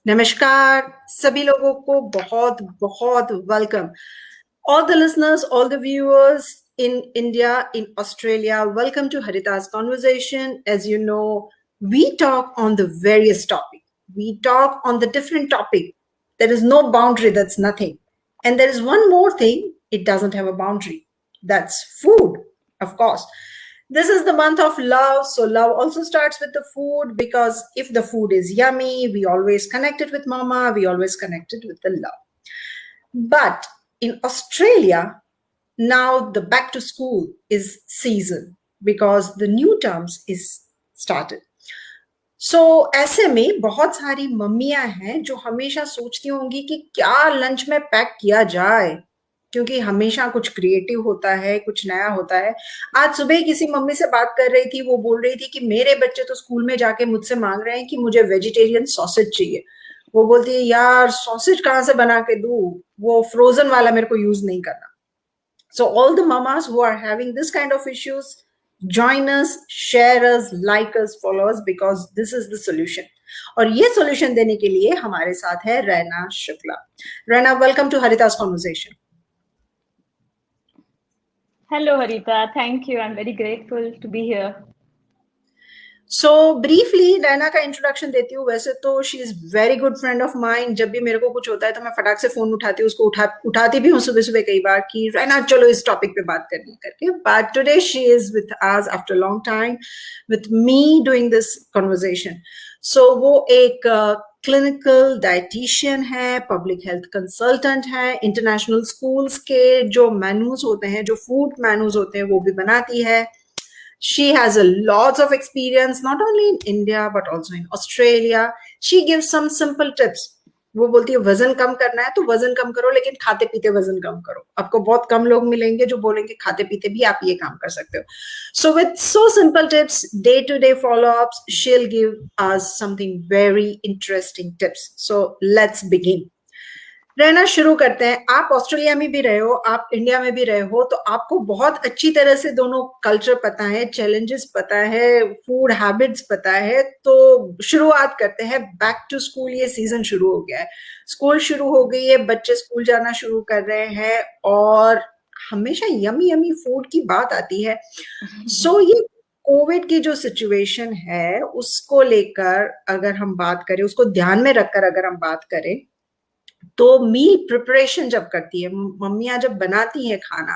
नमस्कार सभी लोगों को बहुत बहुत welcome. All the listeners, all the viewers in India, in Australia, welcome to Harita's Conversation. As you know, we talk on the various topic. We talk on the different topic. There is no boundary, that's nothing. And there is one more thing, it doesn't have a boundary. That's food, of course. This is the month of love, so love also starts with the food, because if the food is yummy, we always connect it with mama, we always connect it with the love. But in Australia, now the back to school is season, because the new terms is started. So ऐसे में बहुत सारी मम्मियां हैं जो हमेशा सोचती होंगी कि क्या लंच में पैक किया जाए, क्योंकि हमेशा कुछ क्रिएटिव होता है, कुछ नया होता है. आज सुबह किसी मम्मी से बात कर रही थी, वो बोल रही थी कि मेरे बच्चे तो स्कूल में जाके मुझसे मांग रहे हैं कि मुझे वेजिटेरियन सॉसेज चाहिए. वो बोलती है, यार सॉसेज कहाँ से बना के दूं, वो फ्रोजन वाला मेरे को यूज नहीं करना. So all the mamas who are having this kind of issues, join us, share us, like us, follow us, because this is the solution. और ये solution देने के लिए हमारे साथ है Raina Shukla. Raina, welcome to Harita's Conversation. Hello Harita, thank you. I'm very grateful to be here. So briefly Raina का introduction देती हूँ. वैसे तो she is very good friend of mind. जब भी मेरे को कुछ होता है तो मैं फटाक से फोन उठाती हूँ, उसको उठाती भी हूँ सुबह सुबह कई बार कि रैना चलो इस टॉपिक पे बात करनी करके. But today she is with us after long time with me doing this conversation. So वो एक क्लिनिकल डाइटिशियन है, पब्लिक हेल्थ कंसल्टेंट है, इंटरनेशनल स्कूल्स के जो मेनूज होते हैं, जो फूड मेनूज होते हैं, वो भी बनाती है. She has a lots of experience, not only in India, but also in Australia. She gives some simple tips. वो बोलती है वजन कम करना है तो वजन कम करो, लेकिन खाते पीते वजन कम करो. आपको बहुत कम लोग मिलेंगे जो बोलेंगे खाते पीते भी आप ये काम कर सकते हो. So with so simple tips, day to day follow-ups, she'll give us something very interesting tips. So let's begin. रहना शुरू करते हैं. आप ऑस्ट्रेलिया में भी रहे हो, आप इंडिया में भी रहे हो, तो आपको बहुत अच्छी तरह से दोनों कल्चर पता है, चैलेंजेस पता है, फूड हैबिट्स पता है. तो शुरुआत करते हैं. बैक टू स्कूल ये सीजन शुरू हो गया है, स्कूल शुरू हो गई है, बच्चे स्कूल जाना शुरू कर रहे हैं और हमेशा यमी यमी फूड की बात आती है. सो ये कोविड की जो सिचुएशन है उसको लेकर अगर हम बात करें, उसको ध्यान में रखकर अगर हम बात करें, तो मील प्रिपरेशन जब करती है मम्मियां, जब बनाती है खाना,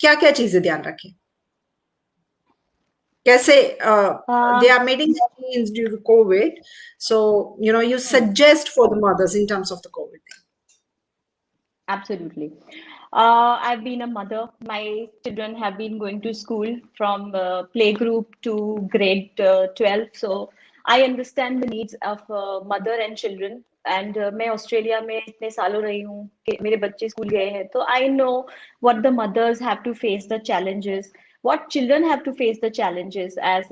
क्या क्या चीजें ध्यान रखें, कैसे they are making change due to COVID. So you suggest for the mothers in terms of the COVID thing. Absolutely. I've been a mother. My children have been going to school from playgroup to grade 12. So I understand the needs of mother and children. And मैं Australia में इतने सालों रही हूँ कि मेरे बच्चे school गए हैं, तो I know what the mothers have to face the challenges, what children have to face the challenges, as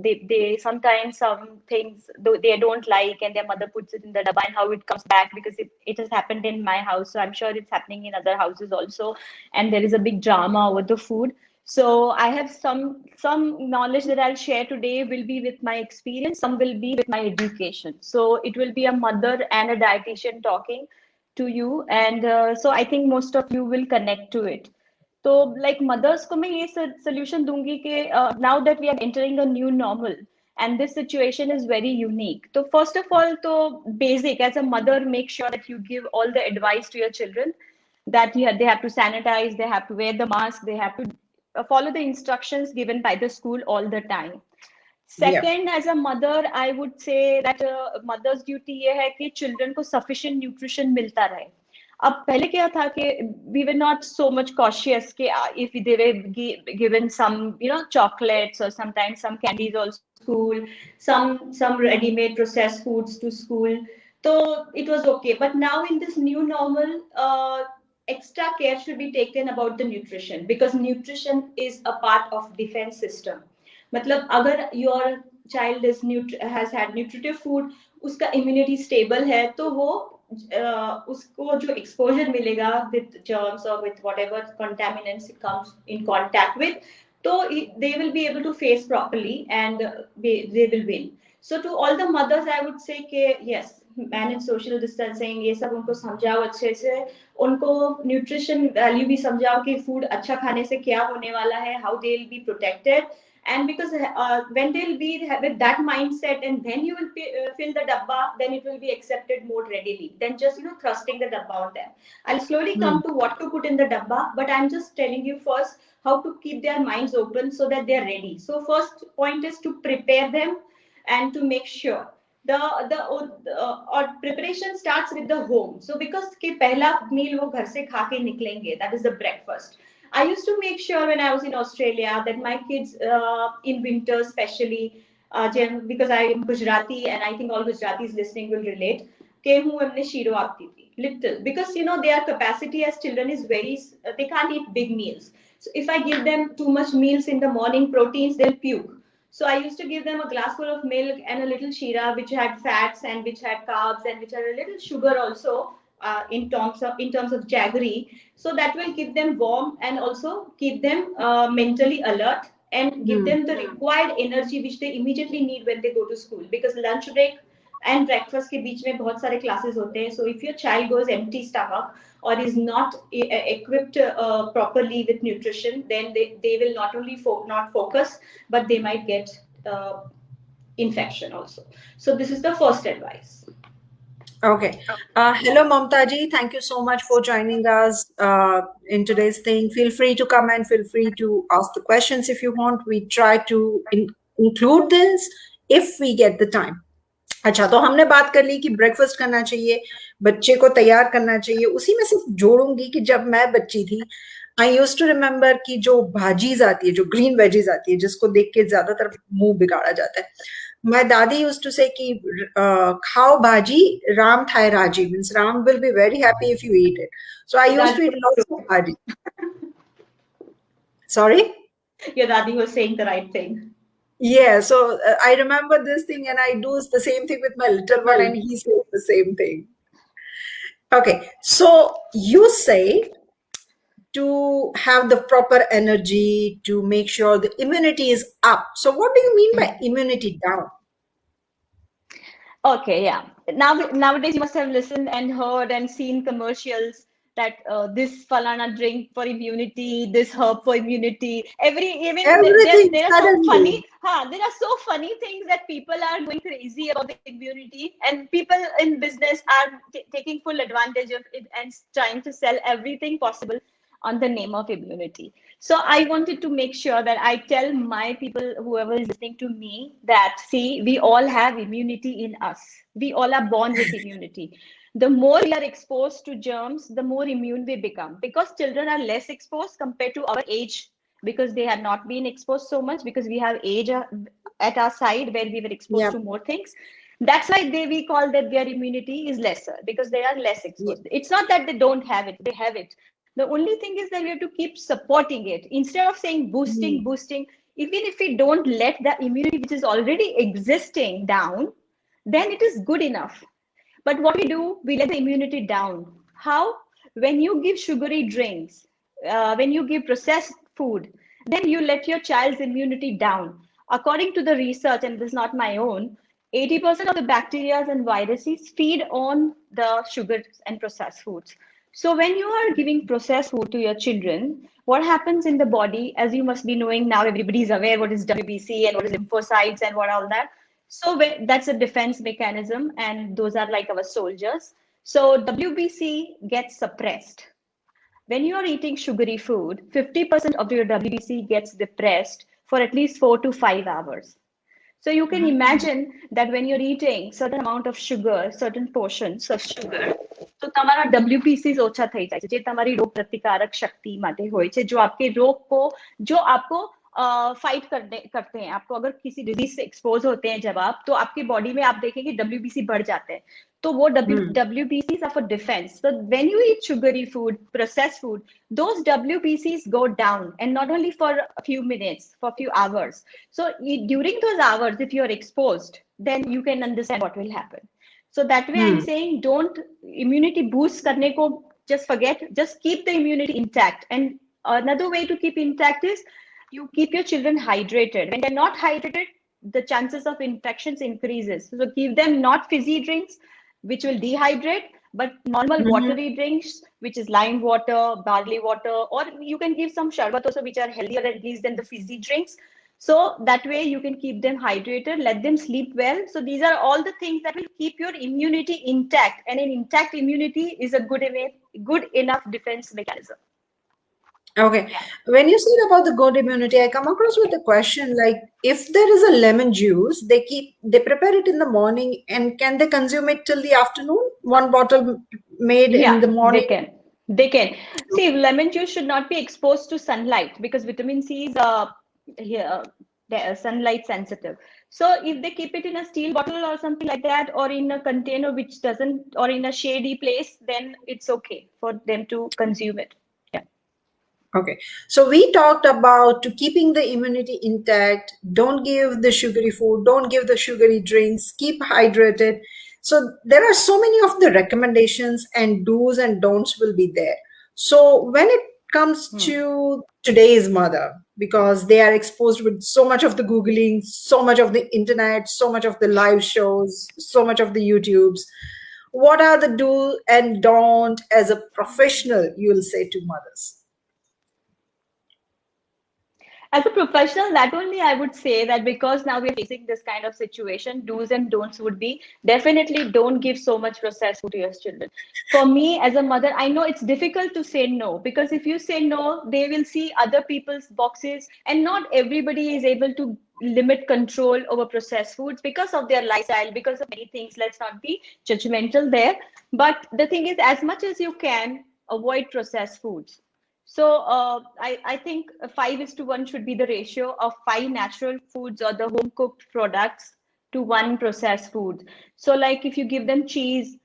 they sometimes some things they don't like and their mother puts it in the dabba and how it comes back, because it has happened in my house, so I'm sure it's happening in other houses also, and there is a big drama over the food. So I have some knowledge that I'll share today will be with my experience, some will be with my education. So it will be a mother and a dietitian talking to you, and so I think most of you will connect to it. तो like mothers को मैं ये solution दूंगी कि now that we are entering a new normal and this situation is very unique. So first of all, तो basic as a mother, make sure that you give all the advice to your children that they have to sanitize, they have to wear the mask, they have to follow the instructions given by the school all the time. Second, as a mother, I would say that mother's duty ये है कि children को sufficient nutrition मिलता रहे. अब पहले क्या था कि we were not so much cautious कि if they were given some chocolates or sometimes some candies also school, some ready-made processed foods to school, so it was okay. But now in this new normal, extra care should be taken about the nutrition, because nutrition is a part of defense system. मतलब अगर your child has had nutritive food, उसका immunity stable है, तो वो उसको जो exposure मिलेगा with germs or with whatever contaminants it comes in contact with, तो they will be able to face properly and they will win. So to all the mothers I would say कि yes, manage social distancing, ये सब उनको समझाओ अच्छे से, उनको nutrition value भी समझाओ कि food अच्छा खाने से क्या होने वाला है, how they'll be protected. And because when they'll be with that mindset and then you will fill the dabba, then it will be accepted more readily than just thrusting the dabba on them. I'll slowly come to what to put in the dabba, but I'm just telling you first how to keep their minds open so that they're ready. So first point is to prepare them and to make sure or preparation starts with the home. So because के पहला meal वो घर से खा के निकलेंगे, that is the breakfast. I used to make sure when I was in Australia that my kids in winter especially because I am Gujarati and I think all Gujaratis listening will relate कि हूँ हमने shero आती थी little because their capacity as children is very they can't eat big meals. So if I give them too much meals in the morning proteins they'll puke. So I used to give them a glass full of milk and a little shira, which had fats and which had carbs and which had a little sugar also in terms of jaggery. So that will keep them warm and also keep them mentally alert and give them the required energy which they immediately need when they go to school. Because lunch break and breakfast के बीच में बहुत सारे classes होते हैं. So if your child goes empty stomach or is not equipped properly with nutrition, then they will not only not focus, but they might get infection also. So this is the first advice. Okay. Hello, Mamtaji. Thank you so much for joining us in today's thing. Feel free to comment. Feel free to ask the questions if you want. We try to include this if we get the time. अच्छा, तो हमने बात कर ली कि breakfast करना चाहिए, बच्चे को तैयार करना चाहिए. उसी में सिर्फ जोड़ूंगी कि जब मैं बच्ची थी, आई यूज्ड टू रिमेम्बर कि जो भाजीज आती है, जो ग्रीन वेजीज आती है, जिसको देख के ज्यादातर मुंह बिगाड़ा जाता है. My dadi used to say कि खाओ भाजी, राम थाए राजी, means Ram will be very happy if you eat it. So I used to eat lots of bhaji. Sorry? Your dadi was saying the right thing. Yeah, so I remember this thing and I do the same thing with my little one and he says the same thing. Okay, so you say to have the proper energy, to make sure the immunity is up. So what do you mean by immunity down? Okay, yeah. Nowadays you must have listened and heard and seen commercials that this falana drink for immunity, this herb for immunity. There are so funny, there are so funny things that people are going crazy about the immunity, and people in business are taking full advantage of it and trying to sell everything possible on the name of immunity. So I wanted to make sure that I tell my people, whoever is listening to me, that see, we all have immunity in us. We all are born with immunity. The more we are exposed to germs, the more immune we become. Because children are less exposed compared to our age, because they have not been exposed so much, because we have age at our side where we were exposed to more things. That's why we call that their immunity is lesser, because they are less exposed. It's not that they don't have it, they have it. The only thing is that we have to keep supporting it. Instead of saying boosting, even if we don't let the immunity which is already existing down, then it is good enough. But what we do, we let the immunity down. How? When you give sugary drinks, when you give processed food, then you let your child's immunity down. According to the research, and this is not my own, 80% of the bacteria and viruses feed on the sugars and processed foods. So when you are giving processed food to your children, what happens in the body, as you must be knowing now, everybody is aware what is WBC and what is lymphocytes and what all that. So that's a defense mechanism, and those are like our soldiers. So WBC gets suppressed. When you are eating sugary food, 50% of your WBC gets depressed for at least 4 to 5 hours. So you can imagine that when you're eating certain amount of sugar, certain portions of sugar, तो તમારા WBC ઓછા થઈ જાય છે, જે તમારી રોગ પ્રતિકારક શક્તિ માટે હોય છે, जो आपको फाइट करते हैं. आपको अगर किसी डिजीज से एक्सपोज होते हैं जब आप, तो आपकी बॉडी में आप देखेंगे WBC बढ़ जाते हैं. तो वो WBCs are for defense. So when you eat sugary food, processed food, those WBCs go down, and not only for a few minutes, for a few hours. So during those hours, if you're exposed, then you can understand what will happen. So that way I'm saying, don't immunity boost karne ko just forget, just keep the immunity intact. And another way to keep intact is you keep your children hydrated. When they're not hydrated, the chances of infections increases. So give them not fizzy drinks, which will dehydrate, but normal watery drinks, which is lime water, barley water, or you can give some sharbat also, which are healthier at least than the fizzy drinks. So that way you can keep them hydrated, let them sleep well. So these are all the things that will keep your immunity intact, and an intact immunity is a good enough defense mechanism. Okay. When you said about the good immunity, I come across with a question like, if there is a lemon juice, they prepare it in the morning, and can they consume it till the afternoon? One bottle made in the morning? They can. See, lemon juice should not be exposed to sunlight because vitamin C is sunlight sensitive. So if they keep it in a steel bottle or something like that, or in a container which doesn't, or in a shady place, then it's okay for them to consume it. Okay, so we talked about to keeping the immunity intact, don't give the sugary food, don't give the sugary drinks, keep hydrated. So there are so many of the recommendations and do's and don'ts will be there. So when it comes to today's mother, because they are exposed with so much of the Googling, so much of the internet, so much of the live shows, so much of the YouTubes, what are the do and don't as a professional you will say to mothers? As a professional, not only I would say that because now we're facing this kind of situation, do's and don'ts would be definitely don't give so much processed food to your children. For me, as a mother, I know it's difficult to say no, because if you say no, they will see other people's boxes, and not everybody is able to limit control over processed foods because of their lifestyle, because of many things. Let's not be judgmental there. But the thing is, as much as you can, avoid processed foods. So I think 5:1 should be the ratio of 5 natural foods or the home cooked products to 1 processed food. So like if you give them cheese,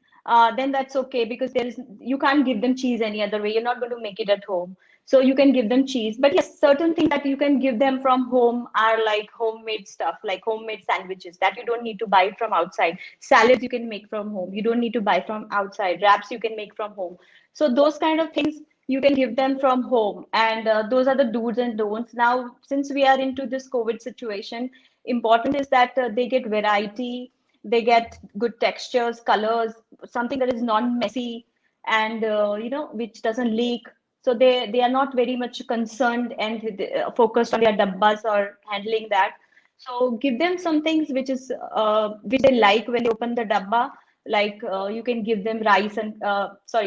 then that's okay, because you can't give them cheese any other way. You're not going to make it at home. So you can give them cheese. But yes, certain things that you can give them from home are like homemade stuff, like homemade sandwiches that you don't need to buy from outside. Salads you can make from home. You don't need to buy from outside. Wraps you can make from home. So those kind of things you can give them from home, and those are the do's and don'ts. Now, since we are into this COVID situation, important is that they get variety, they get good textures, colors, something that is non-messy, and which doesn't leak. So they are not very much concerned and focused on their dabbas or handling that. So give them some things which they like when they open the dabba, like you can give them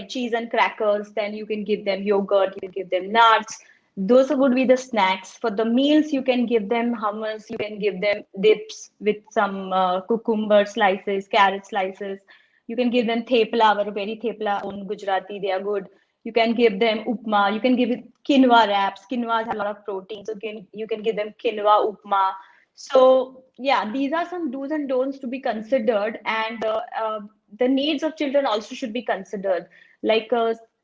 cheese and crackers, then you can give them yogurt, you can give them nuts. Those would be the snacks. For the meals, you can give them hummus, you can give them dips with some cucumber slices, carrot slices. You can give them thepla, very thepla on Gujarati, they are good. You can give them upma, you can give it quinoa wraps. Quinoa has a lot of protein, so you can give them quinoa upma. So yeah, these are some do's and don'ts to be considered, and the needs of children also should be considered. Like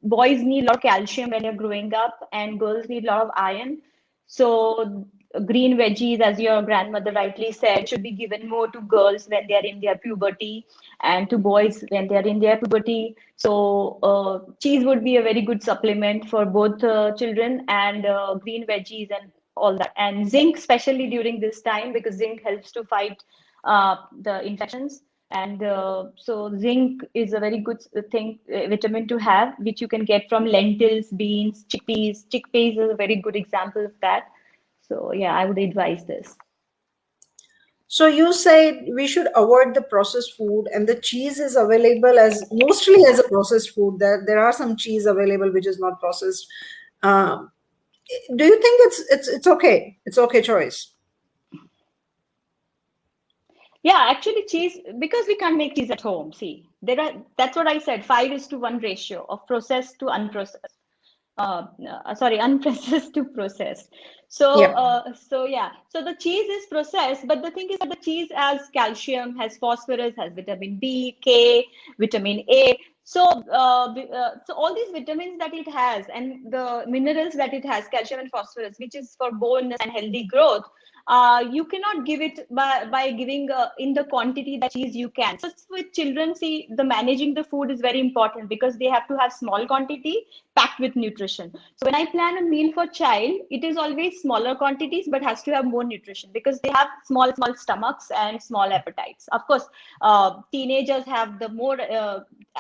boys need a lot of calcium when you're growing up, and girls need a lot of iron. So green veggies, as your grandmother rightly said, should be given more to girls when they are in their puberty, and to boys when they are in their puberty. So cheese would be a very good supplement for both children, and green veggies and all that, and zinc, especially during this time, because zinc helps to fight the infections. And so zinc is a very good vitamin to have, which you can get from lentils, beans, chickpeas. Chickpeas is a very good example of that. So yeah, I would advise this. So you said we should avoid the processed food, and the cheese is available mostly as a processed food. There are some cheese available which is not processed. Do you think it's okay? It's okay choice? Yeah, actually cheese, because we can't make cheese at home. See, that's what I said, 5:1 ratio of processed to unprocessed. Unprocessed to processed. So Yeah. so the cheese is processed, but the thing is that the cheese has calcium, has phosphorus, has vitamin B, K, vitamin A. So, so all these vitamins that it has and the minerals that it has, calcium and phosphorus, which is for bones and healthy growth, you cannot give it by giving in the quantity that cheese you can. So with children, see, the managing the food is very important because they have to have small quantity packed with nutrition. So when I plan a meal for child, it is always smaller quantities, but has to have more nutrition because they have small stomachs and small appetites. Of course, teenagers have the more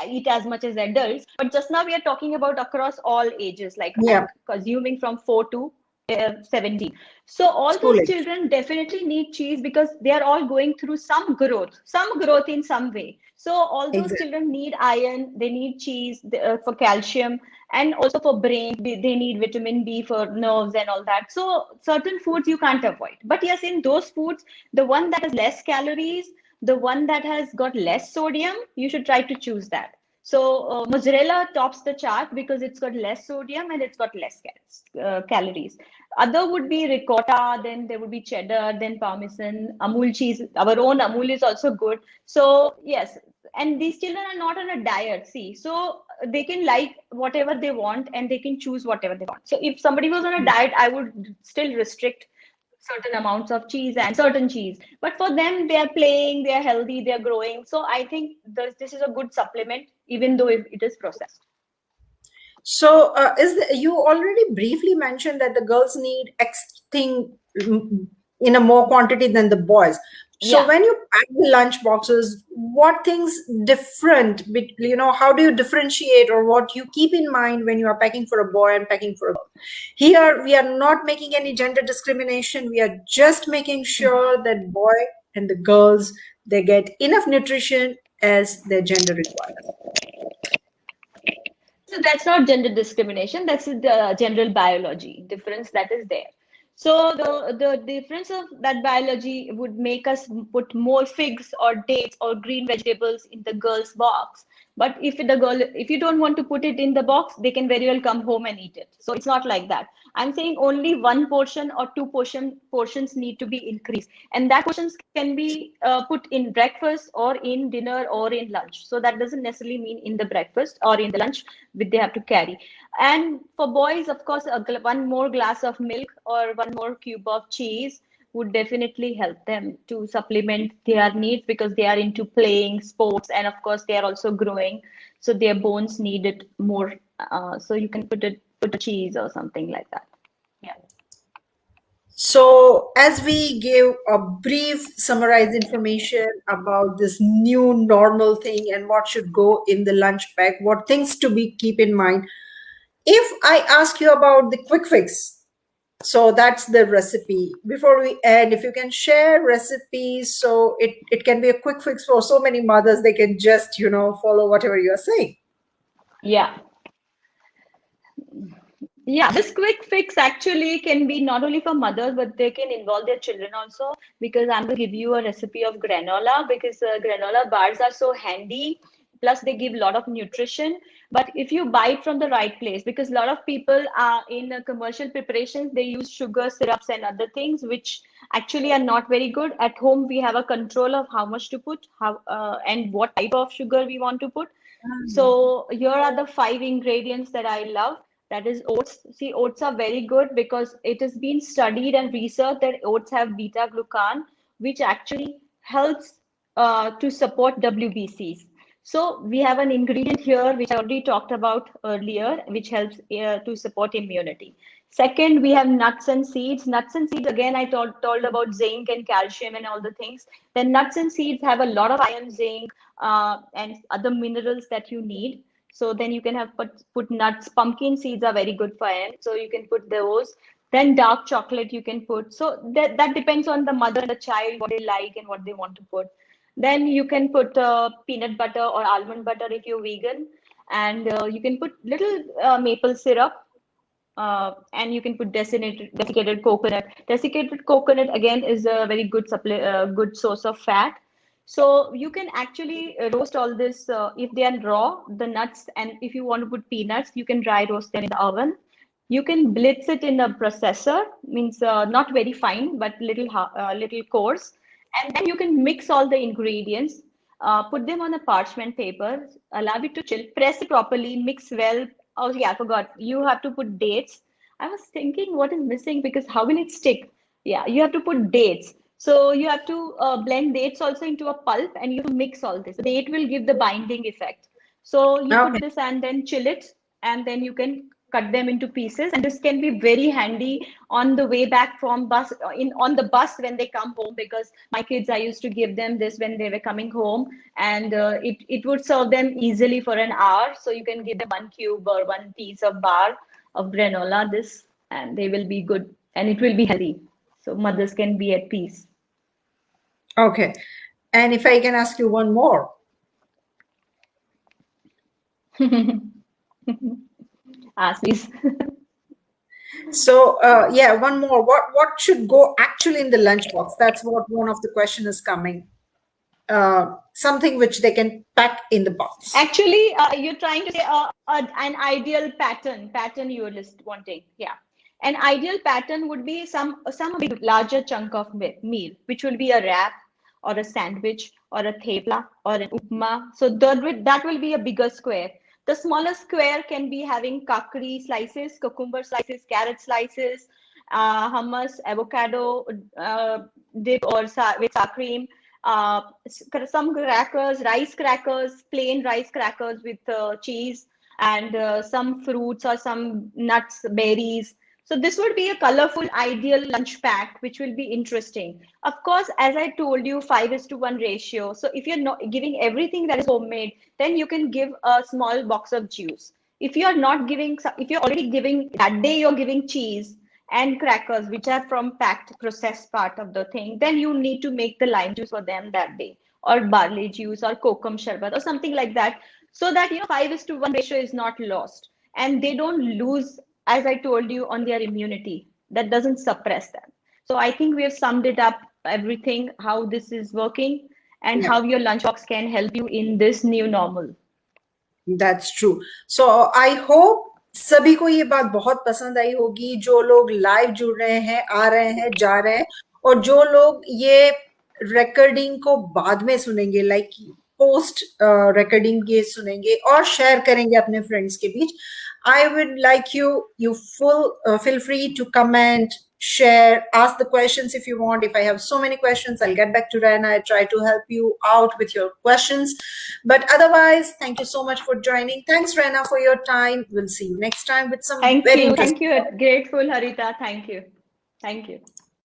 eat as much as adults, but just now we are talking about across all ages, like Yeah, I'm consuming from 4 to 17. So all school those age. children definitely need cheese because they are all going through some growth in some way. So all those Exactly. children need iron, they need cheese for calcium, and also for brain, they need vitamin B for nerves and all that. So certain foods you can't avoid. But yes, in those foods, the one that has less calories, the one that has got less sodium, you should try to choose that. So mozzarella tops the chart because it's got less sodium and it's got less calories. Other would be ricotta, then there would be cheddar, then parmesan, Amul cheese. Our own Amul is also good. So yes, and these children are not on a diet. See, so they can like whatever they want and they can choose whatever they want. So if somebody was on a diet, I would still restrict certain amounts of cheese and certain cheese, but for them, they are playing, they are healthy, they are growing. So I think this is a good supplement even though it is processed. So, you already briefly mentioned that the girls need X thing in a more quantity than the boys. So, Yeah. when you pack the lunch boxes, what things different? How do you differentiate, or what you keep in mind when you are packing for a boy and packing for a girl? Here, we are not making any gender discrimination. We are just making sure that boy and the girls, they get enough nutrition as their gender requires. So that's not gender discrimination. That's the general biology difference that is there. So the difference of that biology would make us put more figs or dates or green vegetables in the girl's box. But if you don't want to put it in the box, they can very well come home and eat it. So it's not like that. I'm saying only one portion or two portions need to be increased, and that portions can be put in breakfast or in dinner or in lunch. So that doesn't necessarily mean in the breakfast or in the lunch which they have to carry. And for boys, of course, one more glass of milk or one more cube of cheese would definitely help them to supplement their needs because they are into playing sports and of course they are also growing, so their bones need it more. So you can put a cheese or something like that. Yeah. So, as we gave a brief summarized information about this new normal thing and what should go in the lunch pack, what things to be keep in mind. If I ask you about the quick fix, so that's the recipe. Before we end, if you can share recipes, so it can be a quick fix for so many mothers, they can just, follow whatever you're saying. Yeah. Yeah, this quick fix actually can be not only for mothers, but they can involve their children also. Because I'm going to give you a recipe of granola because granola bars are so handy. Plus, they give a lot of nutrition. But if you buy it from the right place, because a lot of people are in commercial preparations, they use sugar syrups and other things, which actually are not very good. At home, we have a control of how much to put, how and what type of sugar we want to put. So here are the 5 ingredients that I love. That is oats. See, oats are very good because it has been studied and researched that oats have beta glucan, which actually helps to support WBCs. So we have an ingredient here which I already talked about earlier, which helps to support immunity. Second, we have nuts and seeds. Nuts and seeds, again, I told about zinc and calcium and all the things. Then nuts and seeds have a lot of iron, zinc, and other minerals that you need. So then you can have put nuts. Pumpkin seeds are very good for iron, so you can put those. Then dark chocolate you can put. So that depends on the mother and the child, what they like and what they want to put. Then you can put peanut butter or almond butter if you're vegan, and you can put little maple syrup, and you can put desiccated coconut. Desiccated coconut again is a very good source of fat. So you can actually roast all this if they are raw, the nuts, and if you want to put peanuts, you can dry roast them in the oven. You can blitz it in a processor, means not very fine, but little coarse, and then you can mix all the ingredients. put them on a parchment paper, allow it to chill, press it properly, mix well. Oh yeah, I forgot. You have to put dates. I was thinking what is missing because how will it stick? Yeah, you have to put dates. So you have to blend dates also into a pulp and you mix all this. The date will give the binding effect. So you put Okay. this and then chill it, and then you can cut them into pieces. And this can be very handy on the way back from bus in on the bus when they come home, because my kids, I used to give them this when they were coming home, and it would serve them easily for an hour. So you can give them one cube or one piece of bar of granola, this, and they will be good and it will be healthy. So mothers can be at peace. Okay. And if I can ask you one more. Ask please. So yeah, one more. What should go actually in the lunchbox? That's what one of the question is coming. Something which they can pack in the box. Actually, you're trying to say an ideal pattern you are wanting. Yeah. An ideal pattern would be some big larger chunk of meal, which will be a wrap or a sandwich or a thepla or an upma. So that will be a bigger square. The smaller square can be having kakri slices, cucumber slices, carrot slices, hummus, avocado dip or with sour cream, some crackers, rice crackers, plain rice crackers with cheese, and some fruits or some nuts, berries. So this would be a colorful, ideal lunch pack, which will be interesting. Of course, as I told you, 5:1 ratio. So if you're not giving everything that is homemade, then you can give a small box of juice. If you're not giving, if you're already giving that day, you're giving cheese and crackers, which are from packed processed part of the thing, then you need to make the lime juice for them that day, or barley juice or kokum sharbat or something like that, so that 5:1 ratio is not lost and they don't lose, as I told you, on their immunity. That doesn't suppress them. So I think we have summed it up, everything, how this is working and Yeah. how your lunchbox can help you in this new normal. That's true. So I hope सभी को ये बात बहुत पसंद आई होगी, जो लोग live जुड़ रहे हैं, आ रहे हैं, जा रहे हैं, और जो लोग ये रिकॉर्डिंग को बाद में सुनेंगे, लाइक पोस्ट रिकॉर्डिंग ये सुनेंगे और शेयर करेंगे अपने फ्रेंड्स के बीच. I would like you feel free to comment, share, ask the questions if you want. If I have so many questions, I'll get back to Raina. I try to help you out with your questions. But otherwise, thank you so much for joining. Thanks, Raina, for your time. We'll see you next time with some very interesting. Thank you. Grateful, Harita. Thank you. Thank you.